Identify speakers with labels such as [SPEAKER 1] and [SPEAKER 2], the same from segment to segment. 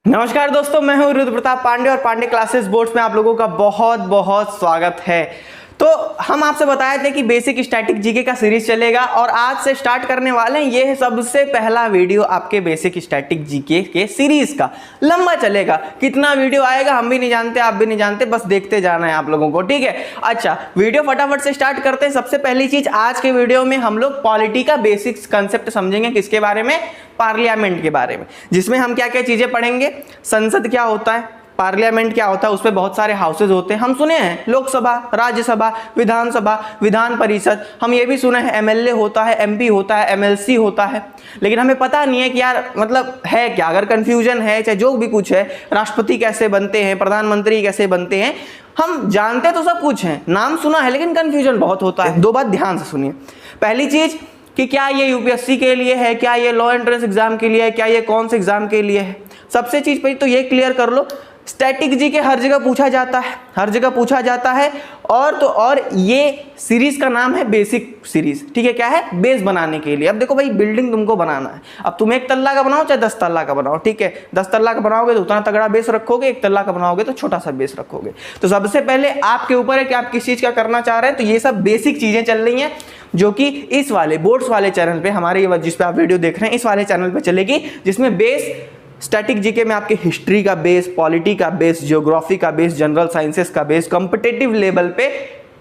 [SPEAKER 1] नमस्कार दोस्तों, मैं हूं रुद्र प्रताप पांडे और पांडे क्लासेस बोर्ड्स में आप लोगों का बहुत बहुत स्वागत है। तो हम आपसे बताए थे कि बेसिक स्टैटिक जीके का सीरीज चलेगा और आज से स्टार्ट करने वाले हैं। ये है सबसे पहला वीडियो आपके बेसिक स्टैटिक जीके के सीरीज का। लंबा चलेगा, कितना वीडियो आएगा हम भी नहीं जानते, आप भी नहीं जानते, बस देखते जाना है आप लोगों को, ठीक है। अच्छा, वीडियो फटाफट से स्टार्ट करते हैं। सबसे पहली चीज, आज के वीडियो में हम लोग पॉलिटी का बेसिक्स कंसेप्ट समझेंगे। किसके बारे में? पार्लियामेंट के बारे में, जिसमें हम क्या क्या चीजें पढ़ेंगे। संसद क्या होता है, पार्लियामेंट क्या होता है, उसमें बहुत सारे हाउसेज होते हैं। हम सुने हैं लोकसभा, राज्यसभा, विधानसभा, विधान परिषद। हम ये भी सुने हैं एमएलए होता है, एमपी होता है, एमएलसी होता है। लेकिन हमें पता नहीं है कि यार मतलब है क्या। अगर कंफ्यूजन है, चाहे जो भी कुछ है, राष्ट्रपति कैसे बनते हैं, प्रधानमंत्री कैसे बनते हैं, हम जानते तो सब कुछ है, नाम सुना है, लेकिन कंफ्यूजन बहुत होता है। दो बात ध्यान से सुनिए। पहली चीज कि क्या ये यूपीएससी के लिए है, क्या ये लॉ एंट्रेंस एग्जाम के लिए है, क्या ये कौन से एग्जाम के लिए है। सबसे चीज पहले तो ये क्लियर कर लो, स्टैटिक जी के हर जगह पूछा जाता है, हर जगह पूछा जाता है। और ये सीरीज का नाम है बेसिक सीरीज, ठीक है। क्या है? बेस बनाने के लिए। अब देखो भाई, बिल्डिंग तुमको बनाना है। अब तुम 1 तल्ला का बनाओ चाहे 10 तल्ला का बनाओ, ठीक है। 10 तल्ला का बनाओगे तो उतना तगड़ा बेस रखोगे, 1 तल्ला का बनाओगे तो छोटा सा बेस रखोगे। तो सबसे पहले आपके ऊपर है कि आप किस चीज का करना चाह रहे हैं। तो ये सब बेसिक चीजें चल रही हैं जो कि इस वाले बोर्ड्स वाले चैनल पे, हमारे ये जिस पे आप वीडियो देख रहे हैं, इस वाले चैनल पे चलेगी, जिसमें बेस स्टैटिक जीके में आपके हिस्ट्री का बेस, पॉलिटी का बेस, ज्योग्राफी का बेस, जनरल साइंसेस का बेस, कॉम्पिटिटिव लेवल पे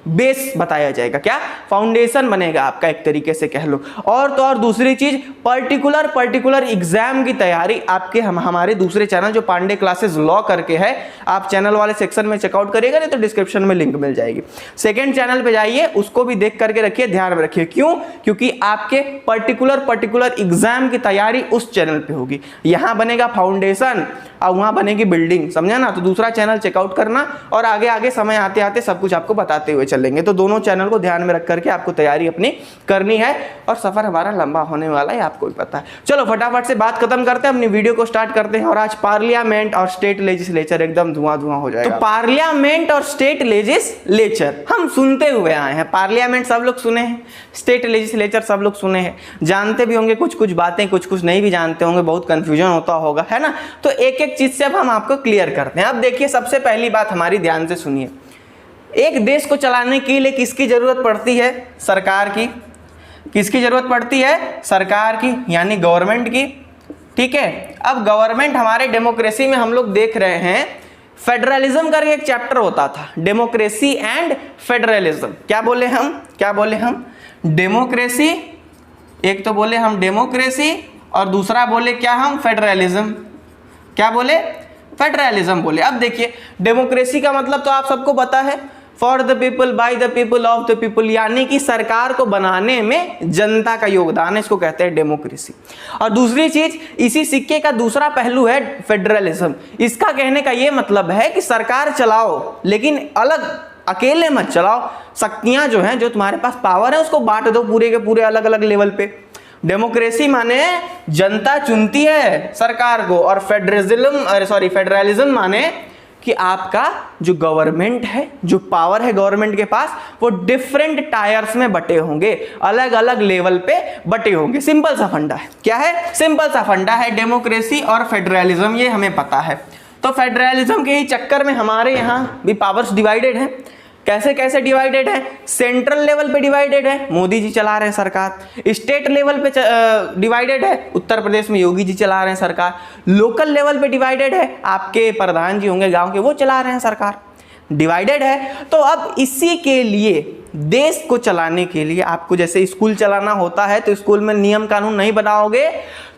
[SPEAKER 1] बेस बताया जाएगा। क्या? फाउंडेशन बनेगा आपका, एक तरीके से कह लो। और तो और दूसरी चीज, पर्टिकुलर एग्जाम की तैयारी आपके हमारे दूसरे चैनल जो पांडे क्लासेस लॉ करके है, आप चैनल वाले सेक्शन में चेकआउट करिएगा, नहीं तो डिस्क्रिप्शन में लिंक मिल जाएगी। सेकंड चैनल पे जाइए, उसको भी देख करके रखिए, ध्यान में रखिए। क्यों? क्योंकि आपके पर्टिकुलर एग्जाम की तैयारी उस चैनल पे होगी। यहां बनेगा फाउंडेशन और वहां बनेगी बिल्डिंग, समझा ना। तो दूसरा चैनल चेकआउट करना और आगे आगे समय आते आते सब कुछ आपको बताते हुए चलेंगे। तो दोनों चैनल को ध्यान में रख करके आपको तैयारी अपनी करनी है और सफर हमारा लंबा होने वाला है, आपको भी पता है। चलो फटाफट से बात खत्म करते हैं, अपनी वीडियो को स्टार्ट करते हैं। और आज पार्लियामेंट और स्टेट लेजिस्लेचर एकदम धुआं हो जाएगा। तो पार्लियामेंट और स्टेट लेजिस्लेचर हम सुनते हुए आए हैं। पार्लियामेंट सब लोग सुने हैं, स्टेट लेजिस्लेचर सब लोग सुने हैं, जानते भी होंगे कुछ कुछ बातें, कुछ कुछ नहीं भी जानते होंगे, बहुत कंफ्यूजन होता होगा, है ना। तो एक एक चीज से अब हम आपको क्लियर करते हैं। अब देखिए, सबसे पहली बात हमारी, ध्यान से सुनिए। एक देश को चलाने के लिए किसकी जरूरत पड़ती है? सरकार की। किसकी जरूरत पड़ती है? सरकार की, यानी गवर्नमेंट की, ठीक है। अब गवर्नमेंट हमारे डेमोक्रेसी में हम लोग देख रहे हैं, फेडरलिज्म करके एक चैप्टर होता था, डेमोक्रेसी एंड फेडरलिज्म। क्या बोले हम? डेमोक्रेसी। एक तो बोले हम डेमोक्रेसी और दूसरा बोले क्या हम? फेडरलिज्म। क्या बोले? फेडरलिज्म बोले। अब देखिए, डेमोक्रेसी का मतलब तो आप सबको पता है, for the people, by the people, of the people, यानी कि सरकार को बनाने में जनता का योगदान है, इसको कहते हैं डेमोक्रेसी। और दूसरी चीज, इसी सिक्के का दूसरा पहलू है फेडरलिज्म। इसका कहने का यह मतलब है कि सरकार चलाओ, लेकिन अलग अकेले मत चलाओ। शक्तियां जो हैं, जो तुम्हारे पास पावर है, उसको बांट दो पूरे के पूरे अलग अलग लेवल पे। डेमोक्रेसी माने जनता चुनती है सरकार को, और फेडरलिज्म माने कि आपका जो गवर्नमेंट है, जो पावर है गवर्नमेंट के पास, वो डिफरेंट टायर्स में बटे होंगे, अलग अलग लेवल पे बटे होंगे। सिंपल सा फंडा है। क्या है? सिंपल सा फंडा है, डेमोक्रेसी और फेडरलिज्म, ये हमें पता है। तो फेडरलिज्म के ही चक्कर में हमारे यहाँ भी पावर्स डिवाइडेड है। कैसे कैसे डिवाइडेड है? सेंट्रल लेवल पे डिवाइडेड है, मोदी जी चला रहे हैं सरकार। स्टेट लेवल पे डिवाइडेड है, उत्तर प्रदेश में योगी जी चला रहे हैं सरकार। लोकल लेवल पे डिवाइडेड है, आपके प्रधान जी होंगे गांव के, वो चला रहे हैं सरकार। डिवाइडेड है। तो अब इसी के लिए, देश को चलाने के लिए आपको जैसे स्कूल चलाना होता है, तो स्कूल में नियम कानून नहीं बनाओगे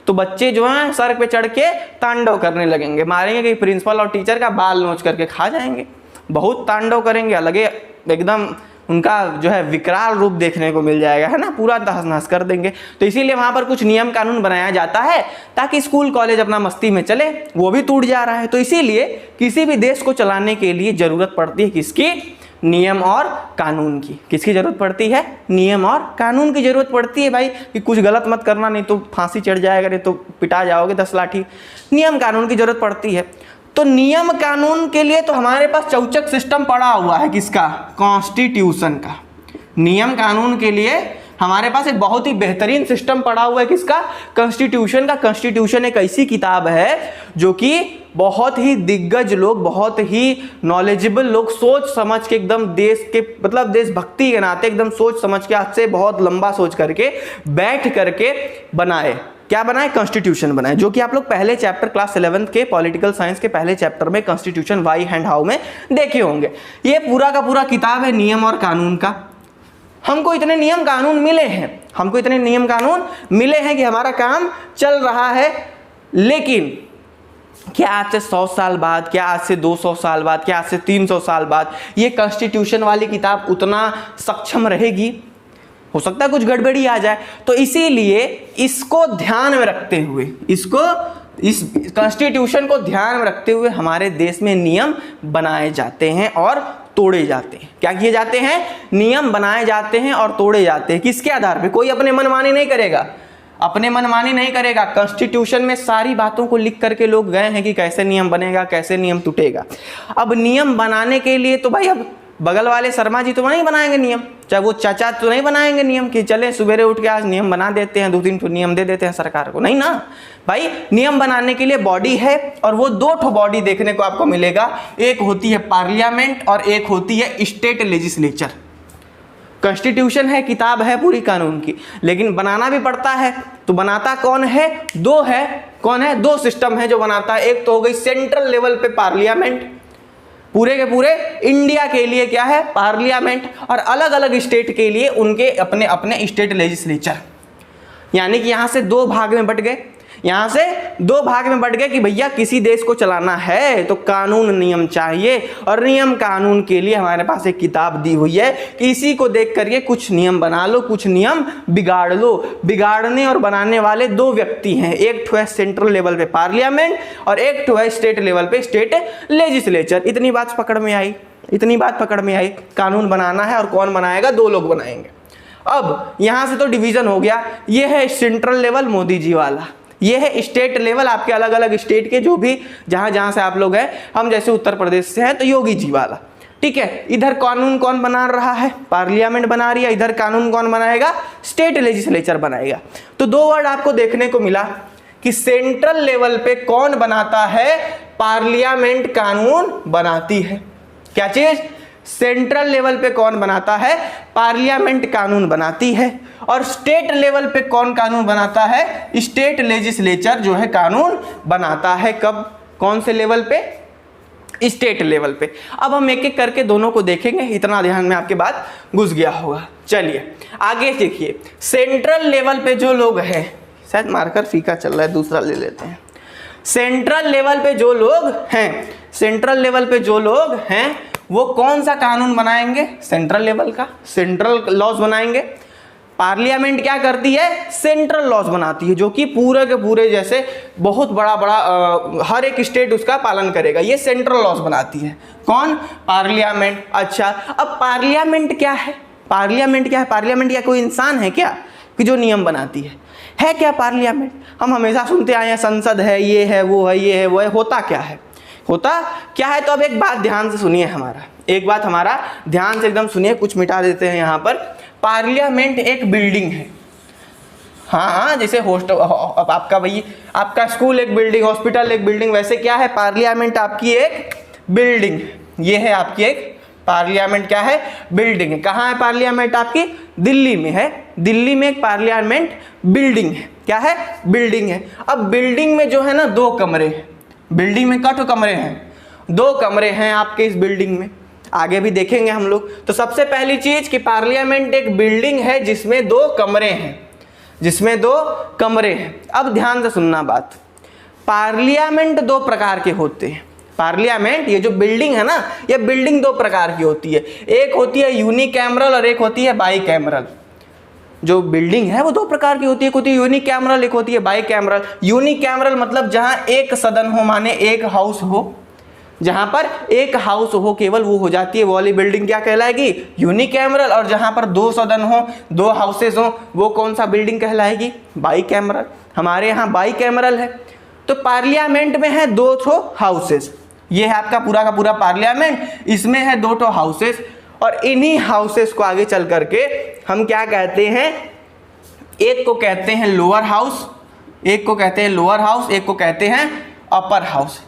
[SPEAKER 1] तो बच्चे जो हैं सर पे चढ़ के तांडव करने लगेंगे, मारेंगे कि प्रिंसिपल और टीचर का बाल नोच करके खा जाएंगे, बहुत तांडव करेंगे, अलगे एकदम उनका जो है विकराल रूप देखने को मिल जाएगा, है ना, पूरा तहस नहस कर देंगे। तो इसीलिए वहां पर कुछ नियम कानून बनाया जाता है ताकि स्कूल कॉलेज अपना मस्ती में चले, वो भी टूट जा रहा है। तो इसीलिए किसी भी देश को चलाने के लिए जरूरत पड़ती है किसकी? नियम और कानून की। किसकी जरूरत पड़ती है? नियम और कानून की जरूरत पड़ती है भाई, कि कुछ गलत मत करना, नहीं तो फांसी चढ़ जाएगा, नहीं तो पिटा जाओगे 10 लाठी। नियम कानून की जरूरत पड़ती है। तो नियम कानून के लिए तो हमारे पास चौचक सिस्टम पड़ा हुआ है, किसका? कॉन्स्टिट्यूशन का। नियम कानून के लिए हमारे पास एक बहुत ही बेहतरीन सिस्टम पड़ा हुआ है किसका, कॉन्स्टिट्यूशन का। कॉन्स्टिट्यूशन एक ऐसी किताब है जो कि बहुत ही दिग्गज लोग, बहुत ही नॉलेजेबल लोग सोच समझ के एकदम देश के मतलब देशभक्ति के नाते एकदम सोच समझ के आज से बहुत लंबा सोच करके बैठ करके बनाए, क्या बनाए, कॉन्स्टिट्यूशन बनाए, जो कि आप लोग पहले चैप्टर क्लास 11 के पॉलिटिकल साइंस के पहले चैप्टर में कॉन्स्टिट्यूशन व्हाई एंड हाउ में देखे होंगे। ये पूरा का पूरा किताब है नियम और कानून का। हमको इतने नियम कानून मिले हैं, हमको इतने नियम कानून मिले हैं कि हमारा काम चल रहा है, लेकिन क्या आज से 100 साल बाद, क्या आज से 200 साल बाद, क्या आज से 300 साल बाद ये कॉन्स्टिट्यूशन वाली किताब उतना सक्षम रहेगी? हो सकता है कुछ गड़बड़ी आ जाए। तो इसीलिए इसको ध्यान में रखते हुए, इस कॉन्स्टिट्यूशन को ध्यान में रखते हुए हमारे देश में नियम बनाए जाते हैं और तोड़े जाते हैं। क्या किए जाते हैं? नियम बनाए जाते हैं और तोड़े जाते हैं। किसके आधार पे? कोई अपने मनमानी नहीं करेगा, अपने मनमानी नहीं करेगा। कॉन्स्टिट्यूशन में सारी बातों को लिख करके लोग गए हैं कि कैसे नियम बनेगा, कैसे नियम टूटेगा। अब नियम बनाने के लिए तो भाई अब बगल वाले शर्मा जी तो नहीं बनाएंगे नियम, चाहे वो चाचा तो नहीं बनाएंगे नियम कि चले सवेरे उठ के आज नियम बना देते हैं, 2-3 ठो नियम दे देते हैं सरकार को, नहीं ना भाई। नियम बनाने के लिए बॉडी है और वो 2 ठो बॉडी देखने को आपको मिलेगा। एक होती है पार्लियामेंट और एक होती है स्टेट लेजिस्लेचर। कॉन्स्टिट्यूशन है, किताब है पूरी कानून की, लेकिन बनाना भी पड़ता है। तो बनाता कौन है? 2 है। कौन है? 2 सिस्टम है जो बनाता है। एक तो हो गई सेंट्रल लेवल पे पार्लियामेंट, पूरे के पूरे इंडिया के लिए क्या है? पार्लियामेंट, और अलग अलग स्टेट के लिए उनके अपने अपने स्टेट लेजिस्लेचर। यानी कि यहां से 2 भाग में बट गए, यहां से 2 भाग में बट गए कि भैया किसी देश को चलाना है तो कानून नियम चाहिए, और नियम कानून के लिए हमारे पास एक किताब दी हुई है कि इसी को देख करके कुछ नियम बना लो, कुछ नियम बिगाड़ लो। बिगाड़ने और बनाने वाले 2 व्यक्ति हैं, एक ठो है सेंट्रल लेवल पे पार्लियामेंट और एक ठो है स्टेट लेवल पे स्टेट लेजिस्लेचर। इतनी बात पकड़ में आई, इतनी बात पकड़ में आई। कानून बनाना है और कौन बनाएगा? 2 लोग बनाएंगे। अब यहां से तो डिवीजन हो गया। ये है सेंट्रल लेवल मोदी जी वाला, ये है स्टेट लेवल आपके अलग अलग स्टेट के जो भी जहां जहां से आप लोग हैं। हम जैसे उत्तर प्रदेश से हैं तो योगी जी वाला, ठीक है। इधर कानून कौन बना रहा है? पार्लियामेंट बना रही है। इधर कानून कौन बनाएगा? स्टेट लेजिस्लेचर बनाएगा। तो 2 वर्ड आपको देखने को मिला कि सेंट्रल लेवल पे कौन बनाता है? पार्लियामेंट कानून बनाती है। क्या चीज? सेंट्रल लेवल पे कौन बनाता है? पार्लियामेंट कानून बनाती है। और स्टेट लेवल पे कौन कानून बनाता है? स्टेट लेजिस्लेचर जो है कानून बनाता है। कब? कौन से लेवल पे? स्टेट लेवल पे। अब हम एक एक करके दोनों को देखेंगे, इतना ध्यान में आपके बात घुस गया होगा। चलिए आगे देखिए, सेंट्रल लेवल पे जो लोग हैं, शायद मार्कर फीका चल रहा है, दूसरा ले लेते हैं। सेंट्रल लेवल पे जो लोग हैं, सेंट्रल लेवल पे जो लोग हैं वो कौन सा कानून बनाएंगे? सेंट्रल लेवल का, सेंट्रल लॉज बनाएंगे। पार्लियामेंट क्या करती है? सेंट्रल लॉज बनाती है, जो कि पूरे के पूरे जैसे बहुत बड़ा बड़ा हर एक स्टेट उसका पालन करेगा। ये सेंट्रल लॉज बनाती है। कौन? पार्लियामेंट। अच्छा, अब पार्लियामेंट क्या है? पार्लियामेंट क्या है? पार्लियामेंट क्या कोई इंसान है क्या कि जो नियम बनाती है क्या पार्लियामेंट? हम हमेशा सुनते आए हैं संसद है, ये है, वो है, ये है, वो है। होता क्या है? होता क्या है? तो अब एक बात ध्यान से सुनिए, हमारा एक बात हमारा ध्यान से एकदम सुनिए, कुछ मिटा देते हैं यहाँ पर। पार्लियामेंट एक बिल्डिंग है। हाँ, जैसे हॉस्टल आपका भाई आपका स्कूल एक बिल्डिंग, हॉस्पिटल एक बिल्डिंग, वैसे क्या है? पार्लियामेंट आपकी एक बिल्डिंग। ये है आपकी एक पार्लियामेंट क्या है? बिल्डिंग है। कहाँ है पार्लियामेंट आपकी? दिल्ली में है। दिल्ली में एक पार्लियामेंट बिल्डिंग है। क्या है? बिल्डिंग है। अब बिल्डिंग में जो है ना 2 कमरे हैं। बिल्डिंग में कट कमरे हैं? 2 कमरे हैं आपके इस बिल्डिंग में। आगे भी देखेंगे हम लोग। तो सबसे पहली चीज कि पार्लियामेंट एक बिल्डिंग है जिसमें 2 कमरे हैं, जिसमें 2 कमरे हैं। अब ध्यान से सुनना बात। पार्लियामेंट 2 प्रकार के होते हैं। पार्लियामेंट ये जो बिल्डिंग है ना, ये बिल्डिंग 2 प्रकार की होती है। एक होती है यूनिकैमरल और एक होती है बाईकैमरल। जो बिल्डिंग है वो 2 प्रकार की होती है, एक होती है यूनिकैमरल, एक होती है बाईकैमरल। यूनिकैमरल मतलब जहां एक सदन हो, माने एक हाउस हो, जहां पर एक हाउस हो केवल, वो हो जाती है वो वाली बिल्डिंग क्या कहलाएगी? यूनिकैमरल। और जहां पर 2 सदन हो, 2 हाउसेज हो, वो कौन सा बिल्डिंग कहलाएगी? बाईकैमरल। हमारे यहाँ बाईकैमरल है। तो पार्लियामेंट में है 2 ठो हाउसेज। ये है आपका पूरा का पूरा पार्लियामेंट, इसमें है 2 ठो हाउसेज। और इन्हीं हाउसेस को आगे चल करके हम क्या कहते हैं? एक को कहते हैं लोअर हाउस, एक को कहते हैं लोअर हाउस, एक को कहते हैं अपर हाउस।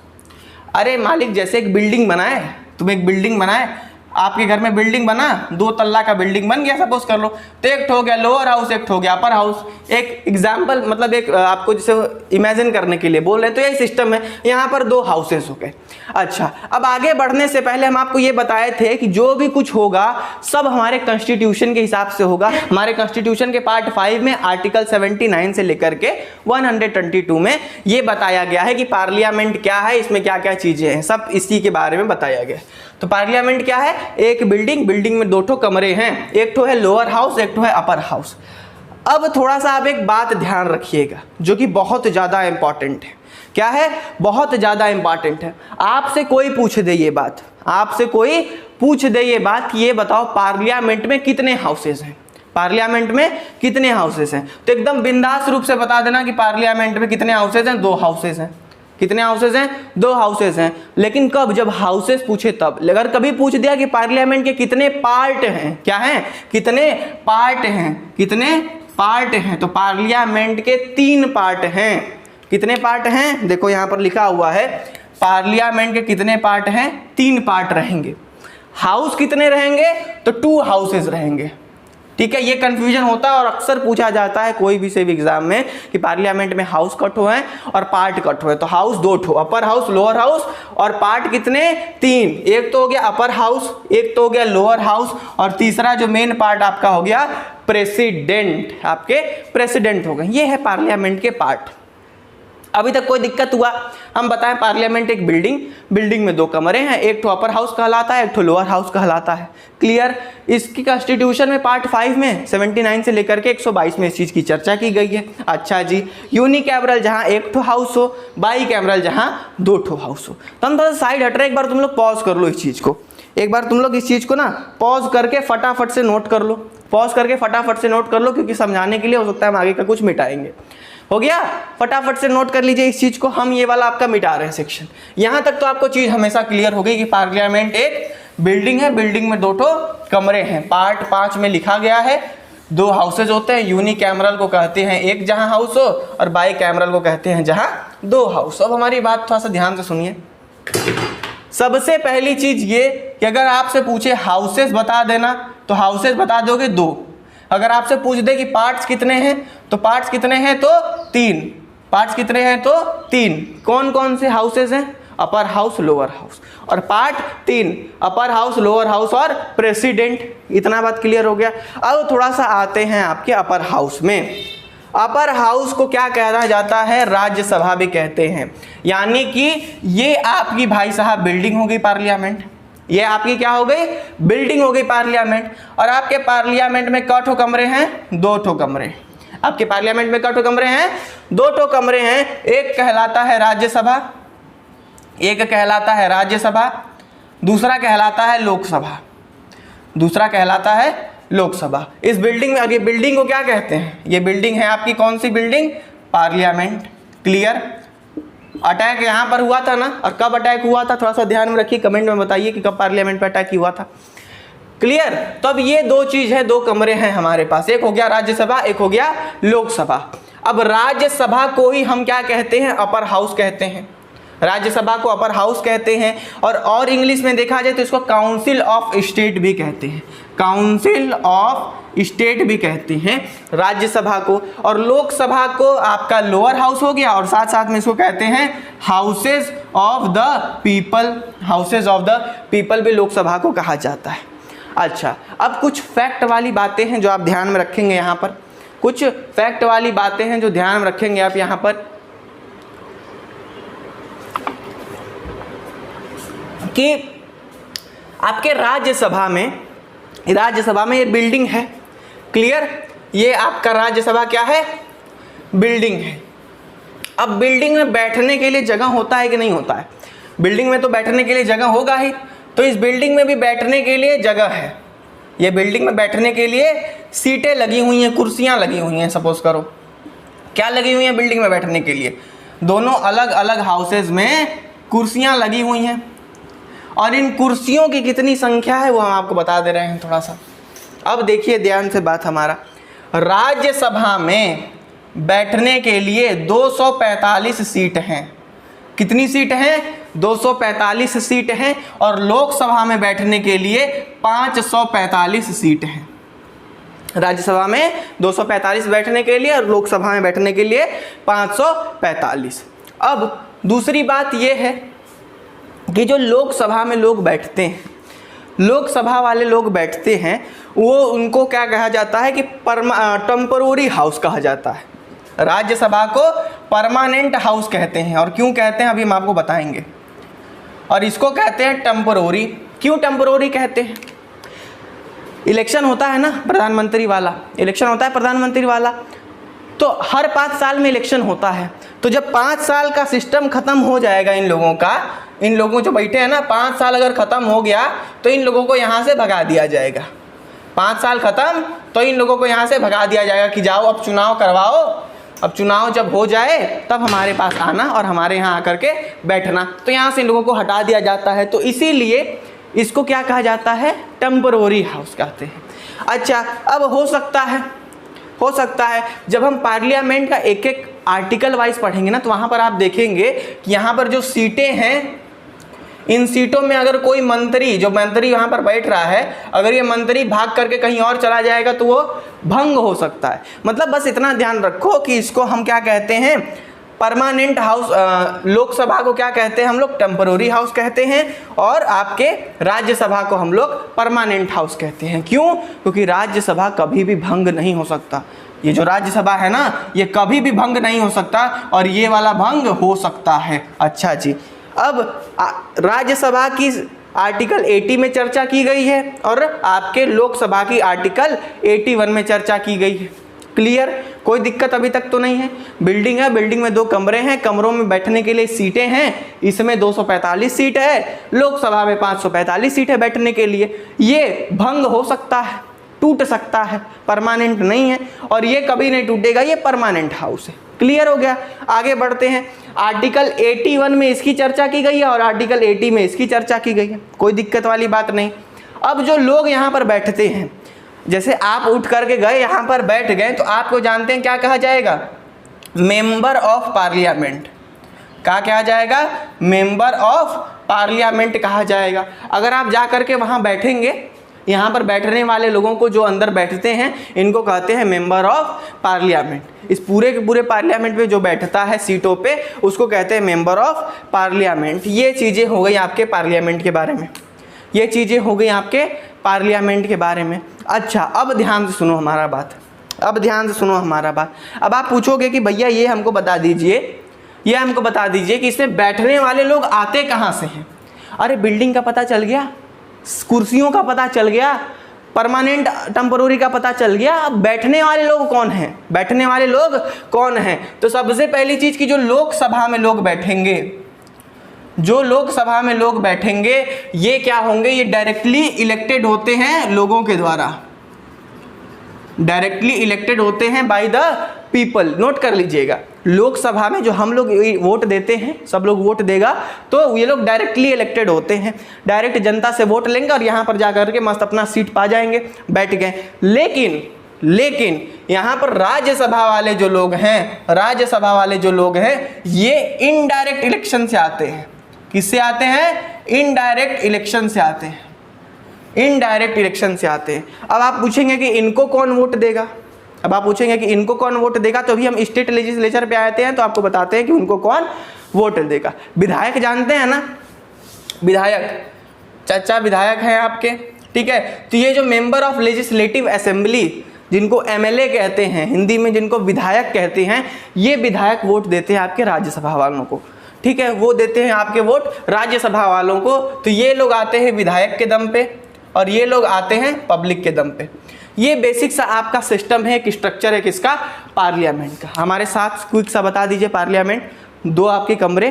[SPEAKER 1] अरे मालिक, जैसे एक बिल्डिंग बनाए, तुम एक बिल्डिंग बनाए, आपके घर में बिल्डिंग बना, 2 तल्ला का बिल्डिंग बन गया सपोज कर लो, तो एक हो गया लोअर हाउस, एक हो गया अपर हाउस। एक एग्जाम्पल मतलब एक आपको जैसे इमेजिन करने के लिए बोल रहे हैं, तो यही सिस्टम है। यहाँ पर 2 हाउसेस हो गए। अच्छा, अब आगे बढ़ने से पहले हम आपको ये बताए थे कि जो भी कुछ होगा सब हमारे कॉन्स्टिट्यूशन के हिसाब से होगा। हमारे कॉन्स्टिट्यूशन के पार्ट 5 में आर्टिकल 79 से लेकर के 122 में ये बताया गया है कि पार्लियामेंट क्या है, इसमें क्या क्या चीजें हैं, सब इसी के बारे में बताया गया। तो पार्लियामेंट क्या है? एक बिल्डिंग, बिल्डिंग में 2 ठो कमरे हैं, एक ठो है लोअर हाउस, एक ठो है अपर हाउस। अब थोड़ा सा आप एक बात ध्यान रखिएगा जो कि बहुत ज़्यादा इंपॉर्टेंट है। क्या है? बहुत ज़्यादा इंपॉर्टेंट है। आपसे कोई पूछ दे ये बात, आपसे कोई पूछ दे ये बात कि ये बताओ पार्लियामेंट में कितने हाउसेस हैं, पार्लियामेंट में कितने हाउसेस हैं, तो एकदम बिंदास रूप से बता देना कि पार्लियामेंट में कितने हाउसेस हैं, 2 हाउसेस हैं। कितने हाउसेस हैं? 2 हाउसेस हैं। लेकिन कब? जब हाउसेस पूछे तब। अगर कभी पूछ दिया कि पार्लियामेंट के कितने पार्ट हैं, क्या हैं? कितने पार्ट हैं, कितने पार्ट हैं, तो पार्लियामेंट के 3 पार्ट हैं। कितने पार्ट हैं? देखो यहां पर लिखा हुआ है, पार्लियामेंट के कितने पार्ट हैं? 3 पार्ट रहेंगे। हाउस कितने रहेंगे? तो 2 हाउसेस रहेंगे। ठीक है, ये कंफ्यूजन होता है और अक्सर पूछा जाता है कोई भी से भी एग्जाम में कि पार्लियामेंट में हाउस कट हो है और पार्ट कट हो है। तो हाउस 2 ठो, अपर हाउस, लोअर हाउस, और पार्ट कितने? 3। एक तो हो गया अपर हाउस, एक तो हो गया लोअर हाउस, और तीसरा जो मेन पार्ट आपका हो गया प्रेसिडेंट, आपके प्रेसिडेंट हो गए। ये है पार्लियामेंट के पार्ट। अभी तक कोई दिक्कत हुआ? हम बताएं, पार्लियामेंट एक बिल्डिंग, बिल्डिंग में 2 कमरे हैं, एक तो अपर हाउस कहलाता है, एक तो लोअर हाउस कहलाता है। क्लियर? इसकी कॉन्स्टिट्यूशन में पार्ट 5 में 79 से लेकर के 122 में इस चीज़ की चर्चा की गई है। अच्छा जी, यूनिकैमरल जहाँ 1 ठो हाउस हो, बाई कैमरल जहाँ 2 ठो हाउस हो। तो हम थोड़ा साइड हट रहे, एक बार तुम लोग पॉज कर लो इस चीज़ को, एक बार तुम लोग इस चीज़ को ना पॉज करके फटाफट से नोट कर लो, पॉज करके फटाफट से नोट कर लो, क्योंकि समझाने के लिए हो सकता है हम आगे का कुछ मिटाएंगे। हो गया? फटाफट से नोट कर लीजिए इस चीज को, हम ये वाला आपका मिटा रहे हैं सेक्शन। यहां तक तो आपको चीज हमेशा क्लियर हो गई कि पार्लियामेंट एक बिल्डिंग है, बिल्डिंग में 2 ठो कमरे हैं। पार्ट 5 में लिखा गया है 2 हाउसेज होते हैं, यूनिकैमरल को कहते हैं एक जहां हाउस हो, और बाई कैमरल को कहते हैं जहां 2 हाउस। अब हमारी बात थोड़ा सा ध्यान से सुनिए। सबसे पहली चीज ये कि अगर आपसे पूछे हाउसेस बता देना, तो हाउसेस बता दोगे 2। अगर आपसे पूछ दे कि पार्ट्स कितने हैं, तो पार्ट्स कितने हैं? तो 3। पार्ट्स कितने हैं? तो 3। कौन कौन से हाउसेस हैं? अपर हाउस, लोअर हाउस, और part 3 upper house, lower house और प्रेसिडेंट। इतना बात क्लियर हो गया। अब थोड़ा सा आते हैं आपके अपर हाउस में। अपर हाउस को क्या कहना जाता है? राज्यसभा भी कहते हैं। यानी कि ये आपकी भाई साहब बिल्डिंग हो गई पार्लियामेंट, ये आपकी क्या हो गई? बिल्डिंग हो गई पार्लियामेंट। और आपके पार्लियामेंट में कै ठो कमरे हैं? 2 ठो कमरे। आपके पार्लियामेंट में कै ठो कमरे हैं? 2 ठो कमरे हैं। एक कहलाता है राज्यसभा, एक कहलाता है राज्यसभा, दूसरा कहलाता है लोकसभा, दूसरा कहलाता है लोकसभा। इस बिल्डिंग में, आगे बिल्डिंग को क्या कहते हैं? ये बिल्डिंग है आपकी कौन सी बिल्डिंग? पार्लियामेंट। क्लियर? अटैक यहाँ पर हुआ था ना, और कब अटैक हुआ था? थोड़ा सा ध्यान में रखिए, कमेंट में बताइए कि कब पार्लियामेंट पर अटैक हुआ था। क्लियर? तो अब ये 2 चीज है, 2 कमरे हैं हमारे पास, एक हो गया राज्यसभा, एक हो गया लोकसभा। अब राज्यसभा को ही हम क्या कहते हैं? अपर हाउस कहते हैं। राज्यसभा को अपर हाउस कहते हैं, और इंग्लिश में देखा जाए तो इसको काउंसिल ऑफ स्टेट भी कहते हैं, काउंसिल ऑफ स्टेट भी कहते हैं राज्यसभा को। और लोकसभा को आपका लोअर हाउस हो गया, और साथ साथ में इसको कहते हैं houses of the people, houses of the people भी लोकसभा को कहा जाता है। अच्छा, अब कुछ फैक्ट वाली बातें हैं जो आप ध्यान में रखेंगे यहाँ पर, कुछ फैक्ट वाली बातें हैं जो ध्यान में रखेंगे आप यहाँ पर, कि आपके राज्यसभा में ये बिल्डिंग है। क्लियर? ये आपका राज्यसभा क्या है? बिल्डिंग है। अब बिल्डिंग में बैठने के लिए जगह होता है कि नहीं होता है? बिल्डिंग में तो बैठने के लिए जगह होगा ही, तो इस बिल्डिंग में भी बैठने के लिए जगह है। ये बिल्डिंग में बैठने के लिए सीटें लगी हुई हैं, कुर्सियां लगी हुई हैं। सपोज करो क्या लगी हुई हैं बिल्डिंग में बैठने के लिए? दोनों अलग अलग हाउसेज में कुर्सियां लगी हुई हैं, और इन कुर्सियों की कितनी संख्या है वो हम आपको बता दे रहे हैं थोड़ा सा। अब देखिए ध्यान से बात हमारा, राज्यसभा में बैठने के लिए 245 सीट हैं। कितनी सीट हैं? 245 सीट हैं। और लोकसभा में बैठने के लिए 545 सीट हैं। राज्यसभा में 245 बैठने के लिए और लोकसभा में बैठने के लिए 545। अब दूसरी बात यह है कि जो लोकसभा में लोग बैठते हैं, लोकसभा वाले लोग बैठते हैं, वो उनको क्या कहा जाता है कि टेम्पररी हाउस कहा जाता है। राज्यसभा को परमानेंट हाउस कहते हैं। और क्यों कहते हैं अभी हम आपको बताएंगे। और इसको कहते हैं टेम्पररी। क्यों टेम्पररी कहते हैं? इलेक्शन होता है ना प्रधानमंत्री वाला, इलेक्शन होता है प्रधानमंत्री वाला, तो हर 5 साल में इलेक्शन होता है। तो जब 5 साल का सिस्टम खत्म हो जाएगा इन लोगों का, इन लोगों जो बैठे हैं ना, 5 साल अगर ख़त्म हो गया तो इन लोगों को यहाँ से भगा दिया जाएगा। 5 साल ख़त्म तो इन लोगों को यहाँ से भगा दिया जाएगा कि जाओ अब चुनाव करवाओ, अब चुनाव जब हो जाए तब हमारे पास आना और हमारे यहाँ आकर के बैठना। तो यहाँ से इन लोगों को हटा दिया जाता है। तो इसीलिए इसको क्या कहा जाता है? टेम्पररी हाउस कहते हैं। अच्छा, अब हो सकता है जब हम पार्लियामेंट का एक एक आर्टिकल वाइज पढ़ेंगे ना, तो वहाँ पर आप देखेंगे कि यहाँ पर जो सीटें हैं, इन सीटों में अगर कोई मंत्री, जो मंत्री यहाँ पर बैठ रहा है, अगर ये मंत्री भाग करके कहीं और चला जाएगा तो वो भंग हो सकता है। मतलब बस इतना ध्यान रखो कि इसको हम क्या कहते हैं? Permanent house. लोकसभा को क्या कहते हैं हम लोग? टेम्पररी हाउस कहते हैं। और आपके राज्यसभा को हम लोग परमानेंट हाउस कहते हैं। क्यों? क्योंकि राज्यसभा कभी भी भंग नहीं हो सकता। ये जो राज्यसभा है ना, ये कभी भी भंग नहीं हो सकता, और ये वाला भंग हो सकता है। अच्छा जी, अब राज्यसभा की आर्टिकल 80 में चर्चा की गई है और आपके लोकसभा की आर्टिकल 81 में चर्चा की गई है। क्लियर? कोई दिक्कत अभी तक तो नहीं है। बिल्डिंग है, बिल्डिंग में 2 कमरे हैं, कमरों में बैठने के लिए सीटें हैं, इसमें 245 सीट है, लोकसभा में 545 सीट है बैठने के लिए। ये भंग हो सकता है, टूट सकता है, परमानेंट नहीं है, और ये कभी नहीं टूटेगा, ये परमानेंट हाउस है। क्लियर हो गया? आगे बढ़ते हैं। आर्टिकल 81 में इसकी चर्चा की गई है और आर्टिकल 80 में इसकी चर्चा की गई है। कोई दिक्कत वाली बात नहीं। अब जो लोग यहाँ पर बैठते हैं, जैसे आप उठ करके गए यहाँ पर बैठ गए, तो आपको जानते हैं क्या कहा जाएगा? Member of parliament. क्या कहा जाएगा? मेंबर ऑफ पार्लियामेंट कहा जाएगा। अगर आप जा करके वहाँ बैठेंगे, यहाँ पर बैठने वाले लोगों को जो अंदर बैठते हैं, इनको कहते हैं मेंबर ऑफ पार्लियामेंट। इस पूरे के पूरे पार्लियामेंट में जो बैठता है सीटों पे, उसको कहते हैं मेंबर ऑफ पार्लियामेंट। ये चीज़ें हो गई आपके पार्लियामेंट के बारे में, ये चीज़ें हो गई आपके पार्लियामेंट के बारे में। अच्छा, अब ध्यान से सुनो हमारा बात, अब ध्यान से सुनो हमारा बात। अब आप पूछोगे कि भैया ये हमको बता दीजिए, ये हमको बता दीजिए कि इसमें बैठने वाले लोग आते कहाँ से हैं? अरे बिल्डिंग का पता चल गया, कुर्सियों का पता चल गया, परमानेंट टेम्पररी का पता चल गया। अब बैठने वाले लोग कौन हैं? बैठने वाले लोग कौन हैं? तो सबसे पहली चीज़ कि जो लोकसभा में लोग बैठेंगे, जो लोकसभा में लोग बैठेंगे, ये क्या होंगे? ये डायरेक्टली इलेक्टेड होते हैं लोगों के द्वारा, डायरेक्टली इलेक्टेड होते हैं बाय द पीपल। नोट कर लीजिएगा, लोकसभा में जो हम लोग वोट देते हैं, सब लोग वोट देगा, तो ये लोग डायरेक्टली इलेक्टेड होते हैं, डायरेक्ट जनता से वोट लेंगे और यहाँ पर जाकर के मस्त अपना सीट पा जाएंगे, बैठ गए। लेकिन यहाँ पर राज्यसभा वाले जो लोग हैं, राज्यसभा वाले जो लोग हैं, ये इनडायरेक्ट इलेक्शन से आते हैं। किससे आते हैं? इनडायरेक्ट इलेक्शन से आते हैं, इनडायरेक्ट इलेक्शन से आते हैं। अब आप पूछेंगे कि इनको कौन वोट देगा? अब आप पूछेंगे कि इनको कौन वोट देगा, तो अभी हम स्टेट लेजिस्लेचर पे आते हैं, तो आपको बताते हैं कि उनको कौन वोट देगा। विधायक जानते हैं ना, विधायक, चाचा विधायक हैं आपके, ठीक है। तो ये जो मेंबर ऑफ लेजिस्लेटिव असेंबली, जिनको एमएलए कहते हैं हिंदी में, जिनको विधायक कहते हैं, ये विधायक वोट देते हैं आपके राज्यसभा वालों को, ठीक है। वो देते हैं आपके वोट राज्यसभा वालों को। तो ये लोग आते हैं विधायक के दम पे और ये लोग आते हैं पब्लिक के दम पे। ये बेसिक सा आपका सिस्टम है, एक स्ट्रक्चर है किसका? पार्लियामेंट का। हमारे साथ क्विक सा बता दीजिए। पार्लियामेंट, 2 आपके कमरे,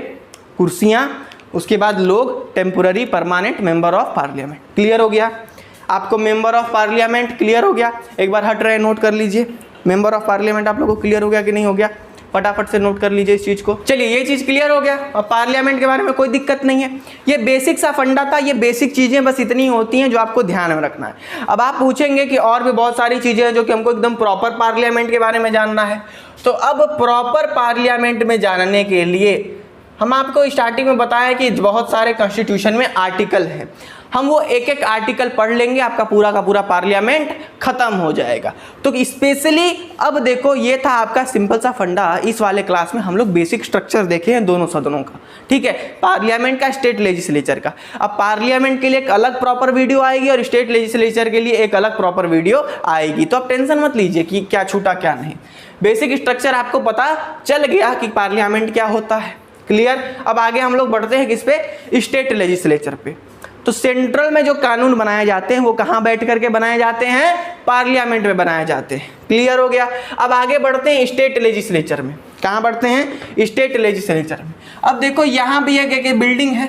[SPEAKER 1] कुर्सियाँ, उसके बाद लोग, temporary, permanent, member of parliament. Clear हो गया आपको? मेंबर ऑफ पार्लियामेंट क्लियर हो गया? एक बार हट रहे नोट कर लीजिए। मेंबर ऑफ पार्लियामेंट आप लोगों को क्लियर हो गया कि नहीं हो गया? फटाफट से नोट कर लीजिए इस चीज को। चलिए ये चीज क्लियर हो गया। अब पार्लियामेंट के बारे में कोई दिक्कत नहीं है, ये बेसिक सा फंडा था, ये बेसिक चीजें बस इतनी होती हैं जो आपको ध्यान में रखना है। अब आप पूछेंगे कि और भी बहुत सारी चीजें हैं जो कि हमको एकदम प्रॉपर पार्लियामेंट के बारे में जानना है। तो अब प्रॉपर पार्लियामेंट में जानने के लिए हम आपको स्टार्टिंग में बताया कि बहुत सारे कॉन्स्टिट्यूशन में आर्टिकल हैं, हम वो एक एक आर्टिकल पढ़ लेंगे, आपका पूरा का पूरा पार्लियामेंट खत्म हो जाएगा। तो स्पेशली अब देखो, ये था आपका सिंपल सा फंडा। इस वाले क्लास में हम लोग बेसिक स्ट्रक्चर देखे हैं दोनों सदनों का, ठीक है, पार्लियामेंट का, स्टेट लेजिस्लेचर का। अब पार्लियामेंट के लिए एक अलग प्रॉपर वीडियो आएगी और स्टेट लेजिस्लेचर के लिए एक अलग प्रॉपर वीडियो आएगी। तो आप टेंशन मत लीजिए कि क्या छूटा क्या नहीं, बेसिक स्ट्रक्चर आपको पता चल गया कि पार्लियामेंट क्या होता है। क्लियर। अब आगे हम लोग बढ़ते हैं किस पे, स्टेट लेजिस्लेचर पे। तो सेंट्रल में जो कानून बनाए जाते हैं वो कहाँ बैठ करके बनाए जाते हैं, पार्लियामेंट में बनाए जाते हैं। क्लियर हो गया। अब आगे बढ़ते हैं स्टेट लेजिस्लेचर में। कहाँ बढ़ते हैं, स्टेट लेजिस्लेचर में। अब देखो यहाँ भी एक बिल्डिंग है,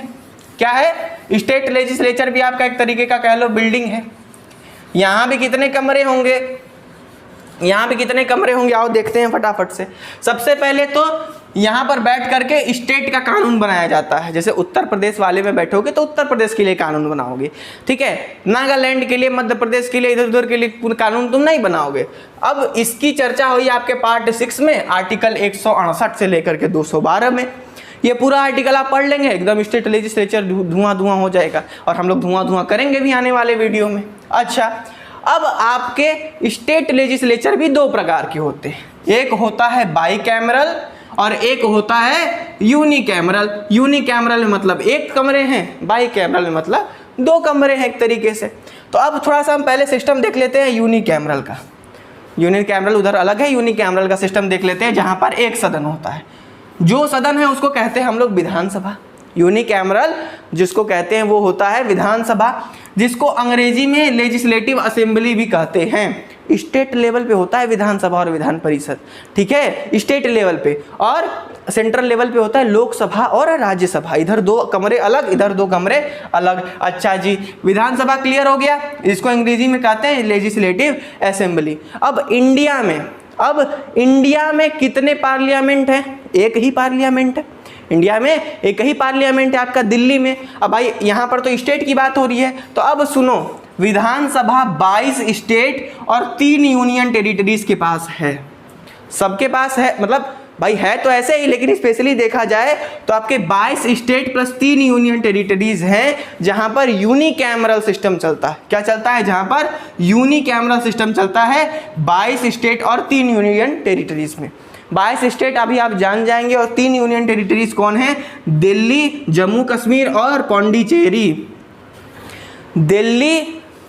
[SPEAKER 1] क्या है, स्टेट लेजिस्लेचर भी आपका एक तरीके का कह लो बिल्डिंग है। यहाँ भी कितने कमरे होंगे, यहाँ भी कितने कमरे होंगे, आओ देखते हैं फटाफट से। सबसे पहले तो यहाँ पर बैठ करके स्टेट का कानून बनाया जाता है। जैसे उत्तर प्रदेश वाले में बैठोगे तो उत्तर प्रदेश के लिए कानून बनाओगे, ठीक है, नागालैंड के लिए, मध्य प्रदेश के लिए, इधर उधर के लिए कानून तुम नहीं बनाओगे। अब इसकी चर्चा हुई आपके पार्ट 6 में, आर्टिकल 168 से लेकर के 212 में। ये पूरा आर्टिकल आप पढ़ लेंगे, एकदम स्टेट लेजिस्लेचर धुआं धुआं हो जाएगा, और हम लोग धुआं धुआं करेंगे भी आने वाले वीडियो में। अच्छा, अब आपके स्टेट लेजिस्लेचर भी दो प्रकार के होते हैं, एक होता है बाई कैमरल और एक होता है यूनिकैमरल। यूनिकैमरल में मतलब एक कमरे हैं, बाई कैमरल में मतलब दो कमरे हैं एक तरीके से। तो अब थोड़ा सा हम पहले सिस्टम देख लेते हैं यूनिकैमरल का। यूनिकैमरल उधर अलग है, यूनिकैमरल का सिस्टम देख लेते हैं जहाँ पर एक सदन होता है। जो सदन है उसको कहते हैं हम लोग विधानसभा। यूनिकैमरल जिसको कहते हैं वो होता है विधानसभा, जिसको अंग्रेजी में लेजिस्लेटिव असेंबली भी कहते हैं। स्टेट लेवल पे होता है विधानसभा और विधान परिषद, ठीक है, स्टेट लेवल पे। और सेंट्रल लेवल पे होता है लोकसभा और राज्यसभा, इधर दो कमरे अलग, इधर दो कमरे अलग। अच्छा जी, विधानसभा क्लियर हो गया, इसको अंग्रेजी में कहते हैं लेजिस्लेटिव असेंबली। अब इंडिया में कितने पार्लियामेंट हैं, एक ही पार्लियामेंट है इंडिया में, एक ही पार्लियामेंट है आपका दिल्ली में। अब भाई यहाँ पर तो स्टेट की बात हो रही है, तो अब सुनो, विधानसभा 22 स्टेट और 3 यूनियन टेरिटरीज के पास है। सबके पास है, मतलब भाई है तो ऐसे ही, लेकिन स्पेशली देखा जाए तो आपके 22 स्टेट प्लस 3 यूनियन टेरिटरीज हैं जहां पर यूनिकैमरल सिस्टम चलता है। क्या चलता है, जहां पर यूनिकैमरल सिस्टम चलता है 22 स्टेट और 3 यूनियन टेरिटरीज में। 22 स्टेट अभी आप जान जाएंगे, और 3 यूनियन टेरिटरीज कौन है, दिल्ली, जम्मू कश्मीर और पौंडीचेरी। दिल्ली,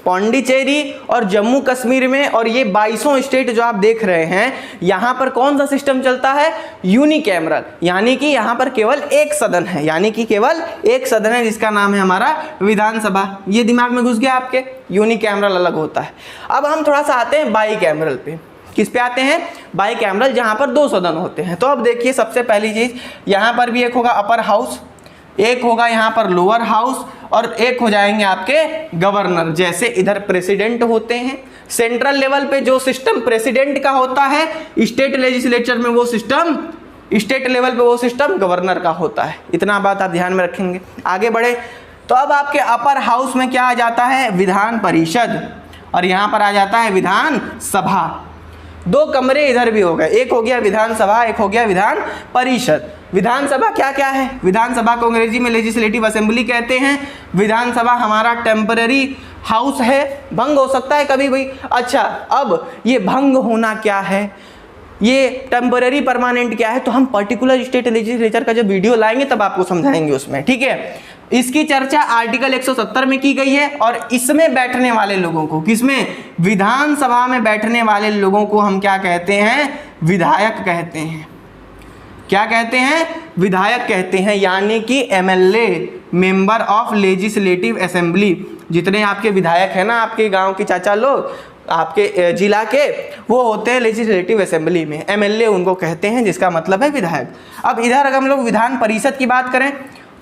[SPEAKER 1] पौंडीचेरी और जम्मू कश्मीर में, और ये 22 स्टेट जो आप देख रहे हैं, यहाँ पर कौन सा सिस्टम चलता है, यूनिकैमरल। यानी कि यहाँ पर केवल एक सदन है, यानी कि केवल एक सदन है जिसका नाम है हमारा विधानसभा। ये दिमाग में घुस गया आपके, यूनिकैमरल अलग होता है। अब हम थोड़ा सा आते हैं बाई कैमरल पे। किस पे आते हैं, बाई कैमरल, जहाँ पर दो सदन होते हैं। तो अब देखिए, सबसे पहली चीज़, यहाँ पर भी एक होगा अपर हाउस, एक होगा यहाँ पर लोअर हाउस, और एक हो जाएंगे आपके गवर्नर। जैसे इधर प्रेसिडेंट होते हैं, सेंट्रल लेवल पे जो सिस्टम प्रेसिडेंट का होता है, स्टेट लेजिस्लेचर में वो सिस्टम, स्टेट लेवल पे वो सिस्टम गवर्नर का होता है। इतना बात आप ध्यान में रखेंगे। आगे बढ़े तो अब आपके अपर हाउस में क्या आ जाता है, विधान परिषद, और यहाँ पर आ जाता है विधान सभा। दो कमरे इधर भी हो गए, एक हो गया विधानसभा, एक हो गया विधान परिषद। विधानसभा क्या क्या है, विधानसभा को अंग्रेजी में लेजिस्लेटिव असेंबली कहते हैं। विधानसभा हमारा टेम्पररी हाउस है, भंग हो सकता है कभी भी। अच्छा, अब ये भंग होना क्या है, ये टेम्पररी परमानेंट क्या है, तो हम पर्टिकुलर स्टेट लेजिस्लेचर का जब वीडियो लाएंगे तब आपको समझाएंगे उसमें, ठीक है। इसकी चर्चा आर्टिकल 170 में की गई है, और इसमें बैठने वाले लोगों को, किसमें, विधानसभा में बैठने वाले लोगों को हम क्या कहते हैं, विधायक कहते हैं। क्या कहते हैं, विधायक कहते हैं, यानी कि MLA, member of legislative assembly. जितने आपके विधायक हैं ना, आपके गांव के चाचा लोग, आपके जिला के, वो होते हैं लेजिस्लेटिव असेंबली में। एमएलए उनको कहते हैं, जिसका मतलब है विधायक। अब इधर अगर हम लोग विधान परिषद की बात करें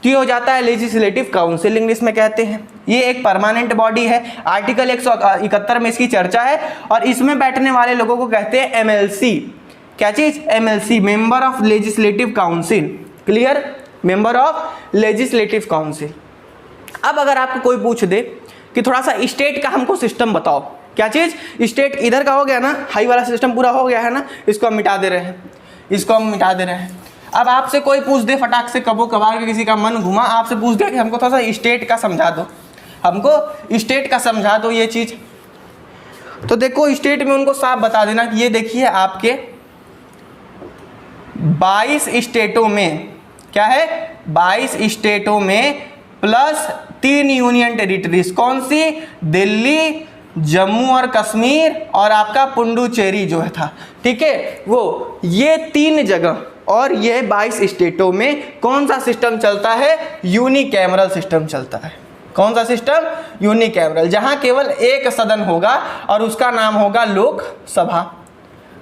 [SPEAKER 1] तो ये हो जाता है लेजिस्लेटिव काउंसिल, इंग्लिश में कहते हैं। ये एक परमानेंट बॉडी है, आर्टिकल 171 में इसकी चर्चा है, और इसमें बैठने वाले लोगों को कहते हैं एमएलसी। क्या चीज? MLC, member of legislative council. Clear? Member of legislative council. अब अगर आपको कोई पूछ दे कि थोड़ा सा स्टेट का हमको सिस्टम बताओ, क्या चीज? स्टेट इधर का हो गया ना, हाई वाला सिस्टम पूरा हो गया है ना, इसको हम मिटा दे रहे हैं, इसको हम मिटा दे रहे हैं। अब आपसे कोई पूछ दे फटाक से, कबो कभार के किसी का मन घुमा, आपसे पूछ दे कि हमको थोड़ा सा स्टेट का समझा दो, हमको स्टेट का समझा दो ये चीज, तो देखो स्टेट में उनको साफ बता देना कि ये देखिए आपके 22 स्टेटों में, क्या है? 22 स्टेटों में प्लस 3 यूनियन टेरिटरीज। कौन सी? दिल्ली, जम्मू और कश्मीर और आपका पुडुचेरी जो है था, ठीक है, वो ये 3 जगह और ये 22 स्टेटों में कौन सा सिस्टम चलता है? यूनिकैमरल सिस्टम चलता है। कौन सा सिस्टम? यूनिकैमरल, जहां केवल एक सदन होगा और उसका नाम होगा लोकसभा।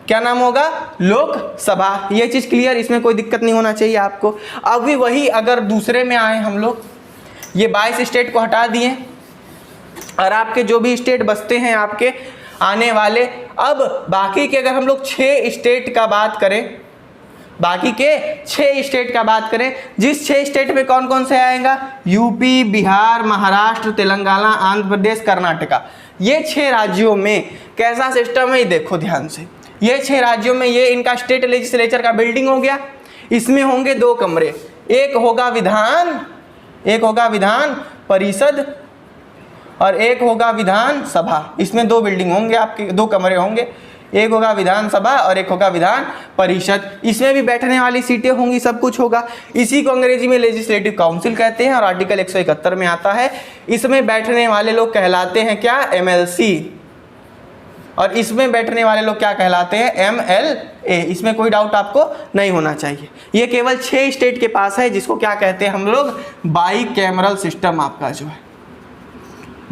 [SPEAKER 1] क्या नाम होगा? लोकसभा। ये चीज क्लियर, इसमें कोई दिक्कत नहीं होना चाहिए आपको। अभी वही अगर दूसरे में आए हम लोग, ये 22 स्टेट को हटा दिए और आपके जो भी स्टेट बचते हैं आपके आने वाले, अब बाकी के अगर हम लोग 6 स्टेट का बात करें, बाकी के 6 स्टेट का बात करें, जिस 6 स्टेट में कौन कौन से आएगा? यूपी, बिहार, महाराष्ट्र, तेलंगाना, आंध्र प्रदेश, कर्नाटका। ये 6 राज्यों में कैसा सिस्टम है देखो ध्यान से। ये 6 राज्यों में ये इनका स्टेट लेजिस्लेचर का बिल्डिंग हो गया, इसमें होंगे 2 कमरे, एक होगा विधान परिषद और एक होगा विधान सभा। इसमें 2 बिल्डिंग होंगे आपके, 2 कमरे होंगे, एक होगा विधानसभा और एक होगा विधान परिषद। इसमें भी बैठने वाली सीटें होंगी, सब कुछ होगा। इसी को अंग्रेजी में लेजिस्लेटिव काउंसिल कहते हैं और आर्टिकल 171 में आता है। इसमें बैठने वाले लोग कहलाते हैं क्या? MLC। और इसमें बैठने वाले लोग क्या कहलाते हैं? MLA। इसमें कोई डाउट आपको नहीं होना चाहिए। ये केवल 6 स्टेट के पास है, जिसको क्या कहते हैं हम लोग? बाईकैमरल सिस्टम आपका जो है,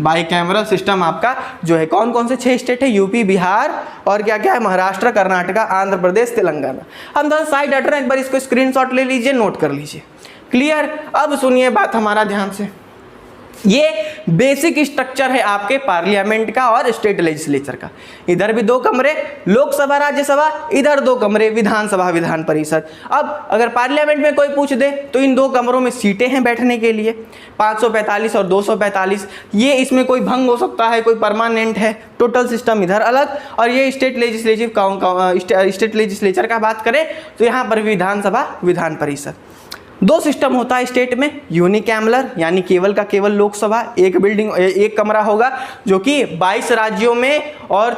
[SPEAKER 1] बाईकैमरल सिस्टम आपका जो है। कौन कौन से 6 स्टेट है? यूपी, बिहार और क्या क्या है? महाराष्ट्र, कर्नाटका, आंध्र प्रदेश, तेलंगाना। हम थोड़ा साइड हट रहे हैं, एक बार इसको स्क्रीनशॉट ले लीजिए, नोट कर लीजिए। क्लियर? अब सुनिए बात हमारा ध्यान से। ये बेसिक स्ट्रक्चर है आपके पार्लियामेंट का और स्टेट लेजिस्लेचर का। इधर भी 2 कमरे लोकसभा राज्यसभा, इधर 2 कमरे विधानसभा विधान परिषद। अब अगर पार्लियामेंट में कोई पूछ दे तो इन 2 कमरों में सीटें हैं बैठने के लिए, 545 और 245। ये इसमें कोई भंग हो सकता है, कोई परमानेंट है। टोटल सिस्टम इधर अलग। और ये स्टेट लेजिस्लेचर का बात करें तो यहाँ पर विधानसभा विधान परिषद। 2 सिस्टम होता है स्टेट में, यूनिकैमरल यानी केवल का केवल लोकसभा, एक बिल्डिंग एक कमरा होगा जो कि 22 राज्यों में और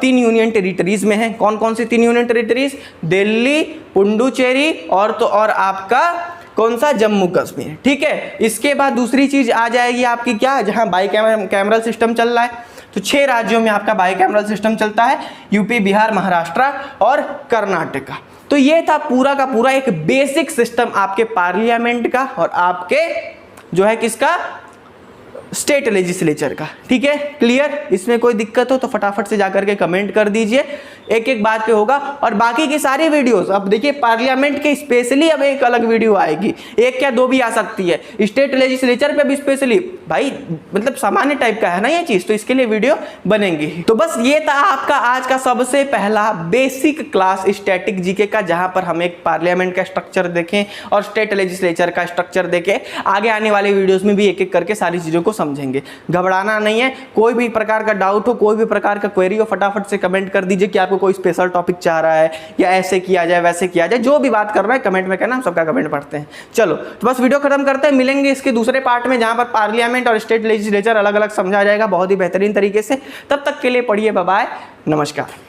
[SPEAKER 1] 3 यूनियन टेरिटरीज में है। कौन कौन सी 3 यूनियन टेरिटरीज? दिल्ली, पुडुचेरी और आपका कौन सा? जम्मू कश्मीर। ठीक है। इसके बाद दूसरी चीज आ जाएगी आपकी क्या? जहां बाईकैमरल सिस्टम चल रहा है, तो 6 राज्यों में आपका बाईकैमरल सिस्टम चलता है, यूपी, बिहार, महाराष्ट्र और कर्नाटका। तो ये था पूरा का पूरा एक बेसिक सिस्टम आपके पार्लियामेंट का और आपके जो है किसका? स्टेट लेजिस्लेचर का। ठीक है, क्लियर? इसमें कोई दिक्कत हो तो फटाफट से जाकर के कमेंट कर दीजिए, एक एक बात पे होगा। और बाकी की सारी वीडियोस, अब देखिए पार्लियामेंट के स्पेशली अब एक अलग वीडियो आएगी, 1 या 2 भी आ सकती है। स्टेट लेजिस्लेचर पे भी स्पेशली, भाई मतलब सामान्य टाइप का है ना ये चीज, तो इसके लिए वीडियो बनेंगी। तो बस ये था आपका आज का सबसे पहला बेसिक क्लास स्टैटिक जीके का, जहां पर हम एक पार्लियामेंट का स्ट्रक्चर देखें और स्टेट लेजिस्लेचर का स्ट्रक्चर देखें। आगे आने वाले वीडियोस में भी एक एक करके सारी चीजों को समझेंगे। घबराना नहीं है, कोई भी प्रकार का डाउट हो, कोई भी प्रकार का क्वेरी हो, फटाफट से कमेंट कर दीजिए कि आपको कोई स्पेशल टॉपिक चाह रहा है या ऐसे किया जाए वैसे किया जाए, जो भी बात कर रहा है कमेंट में कहना, हम सबका कमेंट पढ़ते हैं। चलो तो बस वीडियो खत्म करते हैं, मिलेंगे इसके दूसरे पार्ट में जहां पर पार्लियामेंट और स्टेट लेजिस्लेचर अलग अलग समझा जाएगा बहुत ही बेहतरीन तरीके से। तब तक के लिए पढ़िए, बाय बाय, नमस्कार।